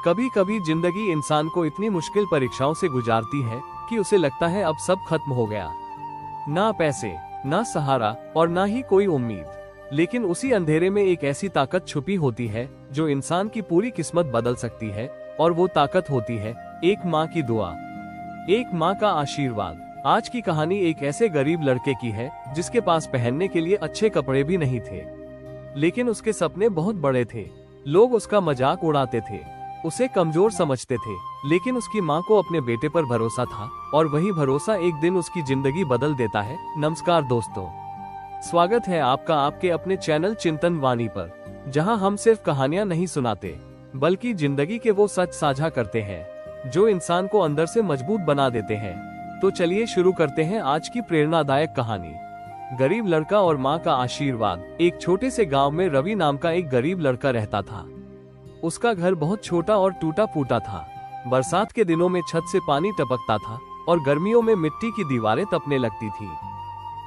कभी कभी जिंदगी इंसान को इतनी मुश्किल परीक्षाओं से गुजारती है कि उसे लगता है अब सब खत्म हो गया। ना पैसे, ना सहारा और ना ही कोई उम्मीद। लेकिन उसी अंधेरे में एक ऐसी ताकत छुपी होती है जो इंसान की पूरी किस्मत बदल सकती है, और वो ताकत होती है एक माँ की दुआ, एक माँ का आशीर्वाद। आज की कहानी एक ऐसे गरीब लड़के की है जिसके पास पहनने के लिए अच्छे कपड़े भी नहीं थे, लेकिन उसके सपने बहुत बड़े थे। लोग उसका मजाक उड़ाते थे, उसे कमजोर समझते थे, लेकिन उसकी माँ को अपने बेटे पर भरोसा था, और वही भरोसा एक दिन उसकी जिंदगी बदल देता है। नमस्कार दोस्तों, स्वागत है आपका आपके अपने चैनल चिंतन वाणी पर, जहां हम सिर्फ कहानियां नहीं सुनाते बल्कि जिंदगी के वो सच साझा करते हैं जो इंसान को अंदर से मजबूत बना देते हैं। तो चलिए शुरू करते हैं आज की प्रेरणादायक कहानी, गरीब लड़का और माँ का आशीर्वाद। एक छोटे से गांव में रवि नाम का एक गरीब लड़का रहता था। उसका घर बहुत छोटा और टूटा फूटा था। बरसात के दिनों में छत से पानी टपकता था और गर्मियों में मिट्टी की दीवारें तपने लगती थी।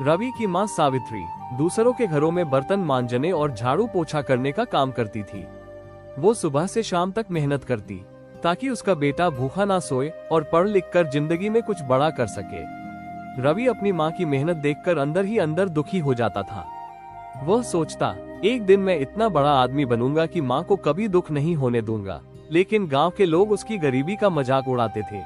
रवि की माँ सावित्री दूसरों के घरों में बर्तन मांजने और झाड़ू पोछा करने का काम करती थी। वो सुबह से शाम तक मेहनत करती ताकि उसका बेटा भूखा ना सोए और पढ़ लिख कर जिंदगी में कुछ बड़ा कर सके। रवि अपनी माँ की मेहनत देखकर अंदर ही अंदर दुखी हो जाता था। वह सोचता, एक दिन मैं इतना बड़ा आदमी बनूंगा कि माँ को कभी दुख नहीं होने दूंगा। लेकिन गांव के लोग उसकी गरीबी का मजाक उड़ाते थे।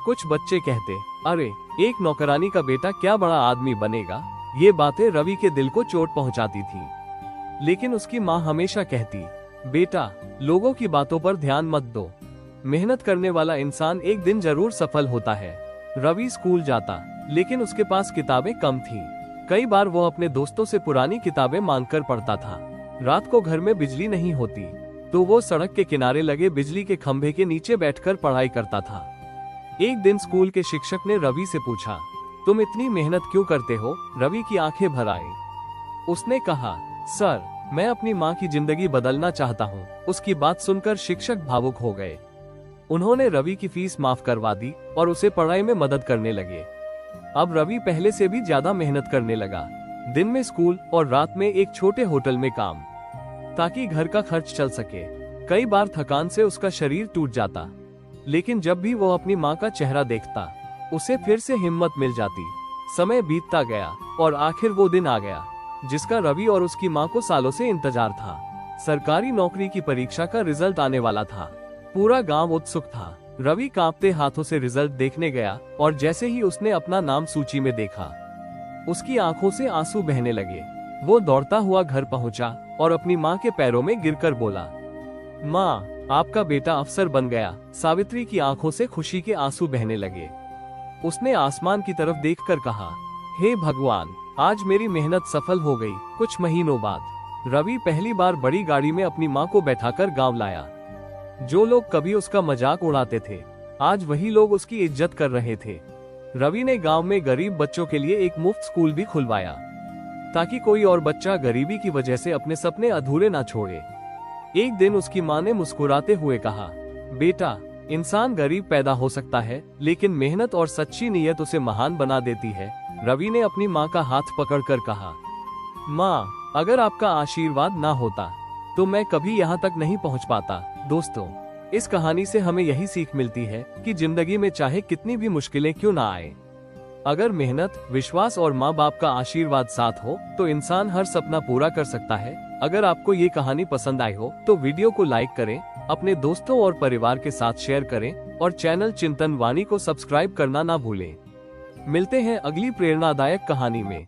कुछ बच्चे कहते, अरे एक नौकरानी का बेटा क्या बड़ा आदमी बनेगा। ये बातें रवि के दिल को चोट पहुंचाती थी। लेकिन उसकी माँ हमेशा कहती, बेटा लोगों की बातों पर ध्यान मत दो, मेहनत करने वाला इंसान एक दिन जरूर सफल होता है। रवि स्कूल जाता, लेकिन उसके पास किताबें कम थीं। कई बार वो अपने दोस्तों से पुरानी किताबें मांगकर पढ़ता था। रात को घर में बिजली नहीं होती तो वो सड़क के किनारे लगे बिजली के खंभे के नीचे बैठकर पढ़ाई करता था। एक दिन स्कूल के शिक्षक ने रवि से पूछा, तुम इतनी मेहनत क्यों करते हो? रवि की आंखें भर आई। उसने कहा, सर मैं अपनी माँ की जिंदगी बदलना चाहता हूँ। उसकी बात सुनकर शिक्षक भावुक हो गए। उन्होंने रवि की फीस माफ करवा दी और उसे पढ़ाई में मदद करने लगे। अब रवि पहले से भी ज्यादा मेहनत करने लगा। दिन में स्कूल और रात में एक छोटे होटल में काम, ताकि घर का खर्च चल सके। कई बार थकान से उसका शरीर टूट जाता, लेकिन जब भी वो अपनी माँ का चेहरा देखता उसे फिर से हिम्मत मिल जाती। समय बीतता गया और आखिर वो दिन आ गया जिसका रवि और उसकी माँ को सालों से इंतजार था। सरकारी नौकरी की परीक्षा का रिजल्ट आने वाला था। पूरा गांव उत्सुक था। रवि कांपते हाथों से रिजल्ट देखने गया और जैसे ही उसने अपना नाम सूची में देखा, उसकी आंखों से आंसू बहने लगे। वो दौड़ता हुआ घर पहुंचा और अपनी माँ के पैरों में गिरकर बोला, माँ आपका बेटा अफसर बन गया। सावित्री की आंखों से खुशी के आंसू बहने लगे। उसने आसमान की तरफ देखकर कहा, हे भगवान, आज मेरी मेहनत सफल हो गई। कुछ महीनों बाद रवि पहली बार बड़ी गाड़ी में अपनी माँ को बैठाकर गांव लाया। जो लोग कभी उसका मजाक उड़ाते थे, आज वही लोग उसकी इज्जत कर रहे थे। रवि ने गांव में गरीब बच्चों के लिए एक मुफ्त स्कूल भी खुलवाया, ताकि कोई और बच्चा गरीबी की वजह से अपने सपने अधूरे ना छोड़े। एक दिन उसकी माँ ने मुस्कुराते हुए कहा, बेटा इंसान गरीब पैदा हो सकता है, लेकिन मेहनत और सच्ची नीयत उसे महान बना देती है। रवि ने अपनी माँ का हाथ पकड़कर कहा, माँ अगर आपका आशीर्वाद ना होता तो मैं कभी यहाँ तक नहीं पहुँच पाता। दोस्तों, इस कहानी से हमें यही सीख मिलती है कि जिंदगी में चाहे कितनी भी मुश्किलें क्यों ना आए, अगर मेहनत, विश्वास और माँ बाप का आशीर्वाद साथ हो तो इंसान हर सपना पूरा कर सकता है। अगर आपको ये कहानी पसंद आई हो तो वीडियो को लाइक करें, अपने दोस्तों और परिवार के साथ शेयर करें और चैनल चिंतन वाणी को सब्सक्राइब करना ना भूलें। मिलते हैं अगली प्रेरणादायक कहानी में।